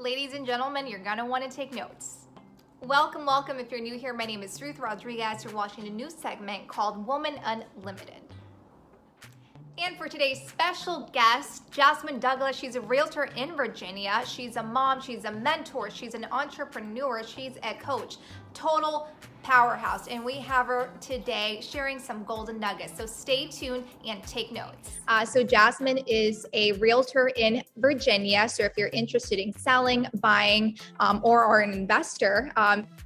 Ladies and gentlemen, you're gonna want to take notes. Welcome. If you're new here, my name is Ruth Rodriguez. You're watching a new segment called Woman Unlimited. And for today's special guest, Jasmine Douglas, she's a realtor in Virginia. She's a mom, she's a mentor, she's an entrepreneur, she's a coach, total powerhouse. And we have her today sharing some golden nuggets. So stay tuned and take notes. So Jasmine is a realtor in Virginia. So if you're interested in selling, buying, or are an investor,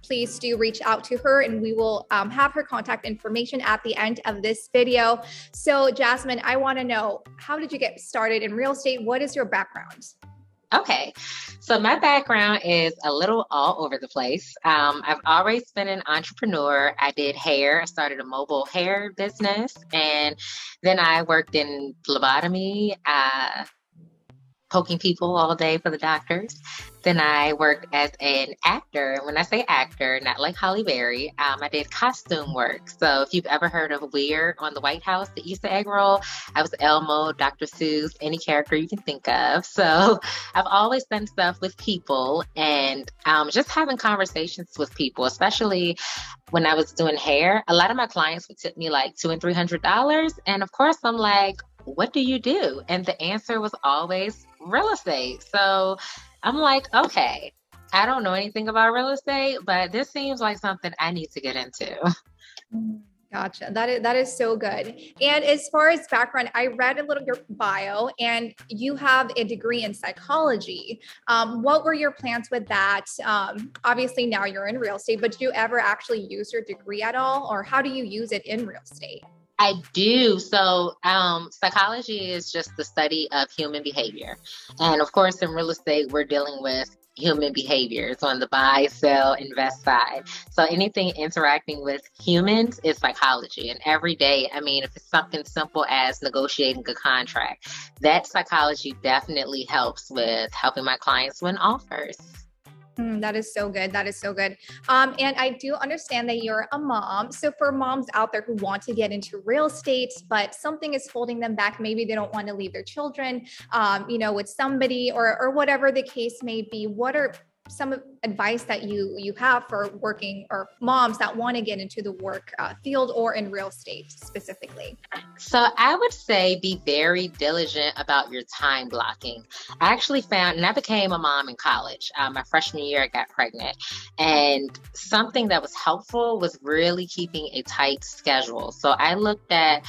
please do reach out to her and we will have her contact information at the end of this video. So Jasmine, I want to know, how did you get started in real estate? What is your background? Okay, so my background is a little all over the place. I've always been an entrepreneur. I did hair. I started a mobile hair business, and then I worked in phlebotomy, poking people all day for the doctors. Then I worked as an actor. When I say actor, not like Holly Berry, I did costume work. So if you've ever heard of Weir on the White House, the Easter egg roll, I was Elmo, Dr. Seuss, any character you can think of. So I've always done stuff with people and just having conversations with people, especially when I was doing hair. A lot of my clients would tip me like $200 and $300. And of course, I'm like, what do you do? And the answer was always real estate. So I'm like, okay, I don't know anything about real estate, but this seems like something I need to get into. Gotcha. That is so good. And as far as background, I read a little your bio and you have a degree in psychology. What were your plans with that? Obviously now you're in real estate, but did you ever actually use your degree at all? Or how do you use it in real estate? I do. So psychology is just the study of human behavior. And of course, in real estate, we're dealing with human behaviors on the buy, sell, invest side. So anything interacting with humans is psychology. And every day, I mean, if it's something simple as negotiating a contract, that psychology definitely helps with helping my clients win offers. That is so good. That is so good. And I do understand that you're a mom. So for moms out there who want to get into real estate, but something is holding them back, maybe they don't want to leave their children, with somebody or whatever the case may be. What are some advice that you have for working or moms that want to get into the work field or in real estate specifically? So I would say be very diligent about your time blocking. I actually found, and I became a mom in college. My freshman year, I got pregnant. And something that was helpful was really keeping a tight schedule. So I looked at,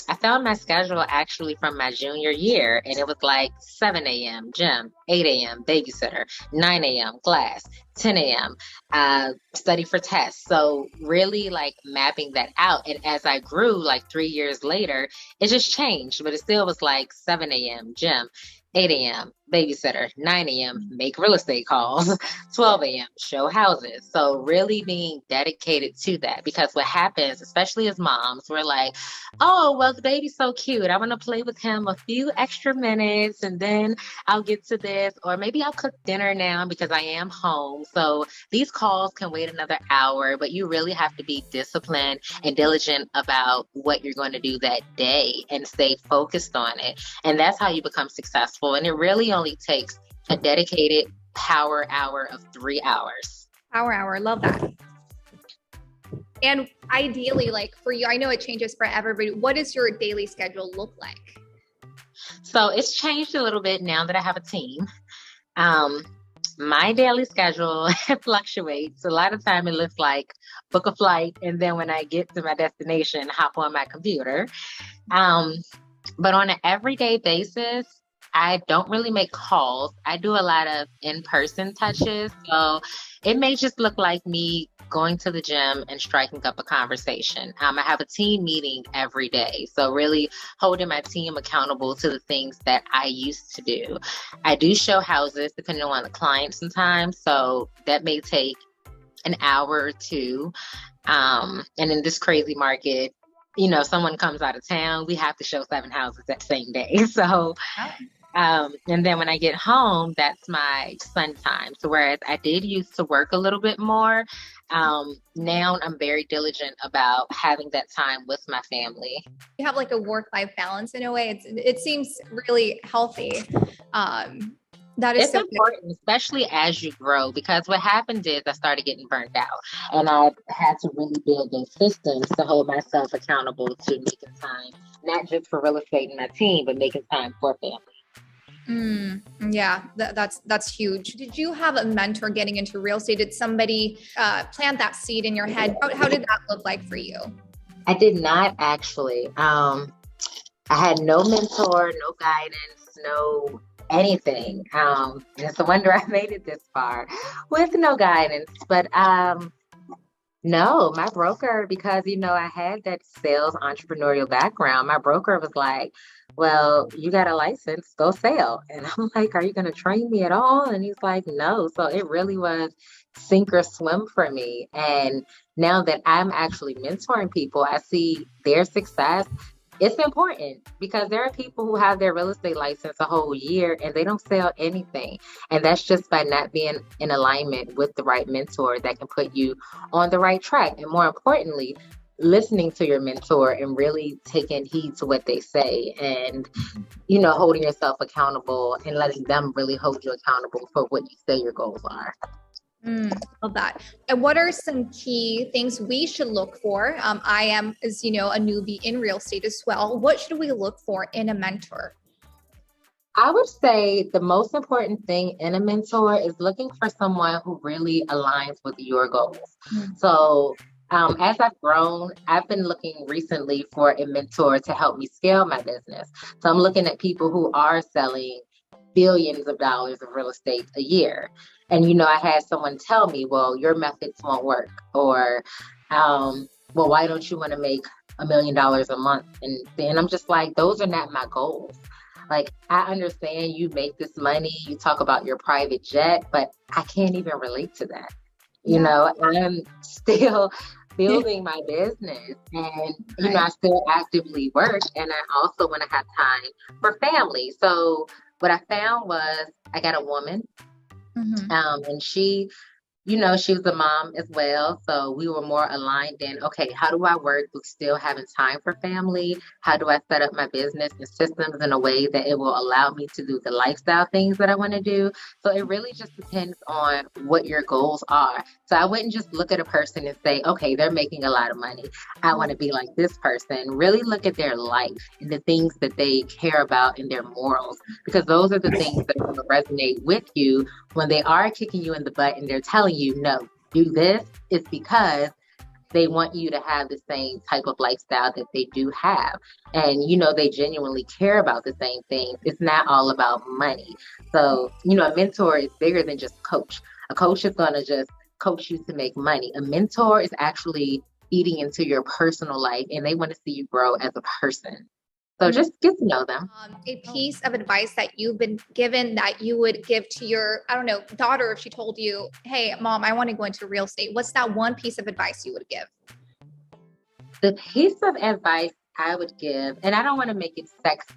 I found my schedule actually from my junior year, and it was like 7 a.m. gym, 8 a.m. babysitter, 9 a.m. class, 10 a.m. Study for tests. So really like mapping that out. And as I grew, like 3 years later, it just changed, but it still was like 7 a.m. gym, 8 a.m. babysitter, 9 a.m. make real estate calls, 12 a.m. show houses. So really being dedicated to that, because what happens, especially as moms, we're like, oh, well, the baby's so cute. I want to play with him a few extra minutes and then I'll get to this, or maybe I'll cook dinner now because I am home. So these calls can wait another hour, but you really have to be disciplined and diligent about what you're going to do that day and stay focused on it. And that's how you become successful. And it really only takes a dedicated power hour of 3 hours. Power hour. Love that. And ideally, like for you, I know it changes for everybody. What does your daily schedule look like? So it's changed a little bit now that I have a team. My daily schedule fluctuates. A lot of time it looks like book a flight, and then when I get to my destination, hop on my computer. But on an everyday basis, I don't really make calls. I do a lot of in-person touches. So it may just look like me going to the gym and striking up a conversation. I have a team meeting every day. So really holding my team accountable to the things that I used to do. I do show houses depending on the client sometimes. So that may take an hour or two. And in this crazy market, someone comes out of town, we have to show 7 houses that same day. So and then when I get home, that's my sun time. So whereas I did used to work a little bit more, now I'm very diligent about having that time with my family. You have like a work-life balance in a way. It seems really healthy. That is It's so good. important, especially as you grow, because what happened is I started getting burnt out and I had to really build those systems to hold myself accountable to making time, not just for real estate and my team, but making time for family. Yeah, that's huge. Did you have a mentor getting into real estate? Did somebody plant that seed in your head? How did that look like for you? I did not actually. I had no mentor, no guidance, no anything. And it's a wonder I made it this far with no guidance. But no, my broker, because I had that sales entrepreneurial background, my broker was like, well, you got a license, go sell. And I'm like, are you going to train me at all? And he's like, no. So it really was sink or swim for me. And now that I'm actually mentoring people, I see their success. It's important because there are people who have their real estate license a whole year and they don't sell anything. And that's just by not being in alignment with the right mentor that can put you on the right track. And more importantly, listening to your mentor and really taking heed to what they say and, holding yourself accountable and letting them really hold you accountable for what you say your goals are. Love that. And what are some key things we should look for? I am, as you know, a newbie in real estate as well. What should we look for in a mentor? I would say the most important thing in a mentor is looking for someone who really aligns with your goals. So, as I've grown, I've been looking recently for a mentor to help me scale my business. So, I'm looking at people who are selling billions of dollars of real estate a year. And, I had someone tell me, well, your methods won't work. Or, well, why don't you want to make $1 million a month? And then I'm just like, those are not my goals. Like, I understand you make this money, you talk about your private jet, but I can't even relate to that. I'm still building my business and, I still actively work and I also want to have time for family. So what I found was I got a woman, and she was a mom as well. So we were more aligned in, okay, how do I work with still having time for family? How do I set up my business and systems in a way that it will allow me to do the lifestyle things that I want to do? So it really just depends on what your goals are. So I wouldn't just look at a person and say, okay, they're making a lot of money, I want to be like this person. Really look at their life and the things that they care about and their morals, because those are the things that will resonate with you when they are kicking you in the butt and they're telling you, no, do this. It's because they want you to have the same type of lifestyle that they do have. And, they genuinely care about the same things. It's not all about money. So, a mentor is bigger than just coach. A coach is going to just coach you to make money. A mentor is actually eating into your personal life and they want to see you grow as a person. So just get to know them. A piece of advice that you've been given that you would give to your, I don't know, daughter if she told you, hey, mom, I want to go into real estate. What's that one piece of advice you would give? The piece of advice I would give, and I don't want to make it sex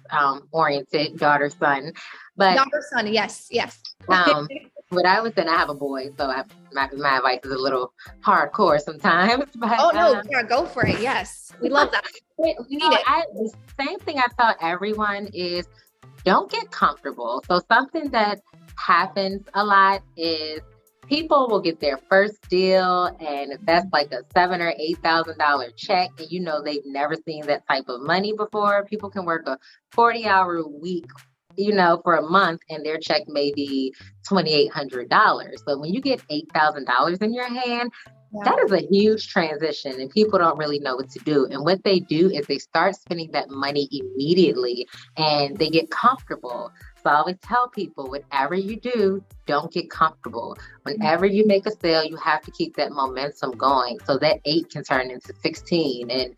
oriented, daughter, son, but daughter, son, yes. what I would say, I have a boy, so my advice is a little hardcore sometimes. But, oh no, yeah, go for it. Yes, we love that. We need it. The same thing I tell everyone is don't get comfortable. So something that happens a lot is people will get their first deal, and if that's like a $7,000 or $8,000 check, and they've never seen that type of money before. People can work a 40-hour week, for a month, and their check may be $2,800. So when you get $8,000 in your hand, that is a huge transition, and people don't really know what to do. And what they do is they start spending that money immediately, and they get comfortable. So I always tell people, whatever you do, don't get comfortable. Whenever you make a sale, you have to keep that momentum going so that 8 can turn into 16 and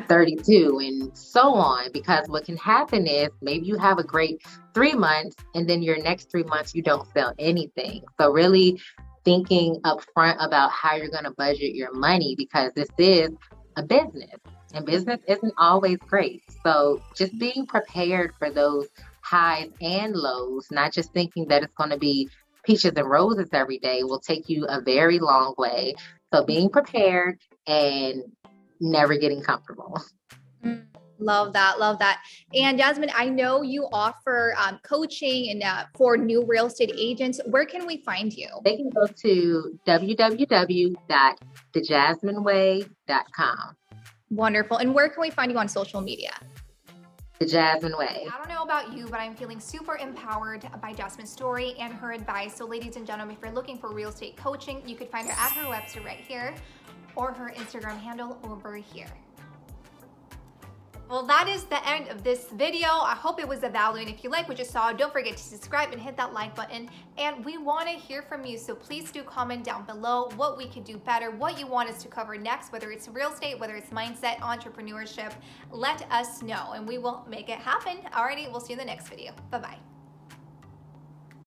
32 and so on. Because what can happen is maybe you have a great 3 months and then your next 3 months, you don't sell anything. So really thinking upfront about how you're going to budget your money, because this is a business and business isn't always great. So just being prepared for those highs and lows, not just thinking that it's going to be peaches and roses every day, will take you a very long way. So being prepared and never getting comfortable. Love that. Love that. And Jasmine, I know you offer coaching and for new real estate agents. Where can we find you? They can go to www.thejasmineway.com. Wonderful. And where can we find you on social media? The Jasmine Way. I don't know about you, but I'm feeling super empowered by Jasmine's story and her advice. So ladies and gentlemen, if you're looking for real estate coaching, you could find her at her website right here or her Instagram handle over here. Well, that is the end of this video. I hope it was of value, and if you like what you saw, don't forget to subscribe and hit that like button. And we want to hear from you, so please do comment down below what we could do better, what you want us to cover next, whether it's real estate, whether it's mindset, entrepreneurship. Let us know, and we will make it happen. Alrighty, we'll see you in the next video. Bye-bye.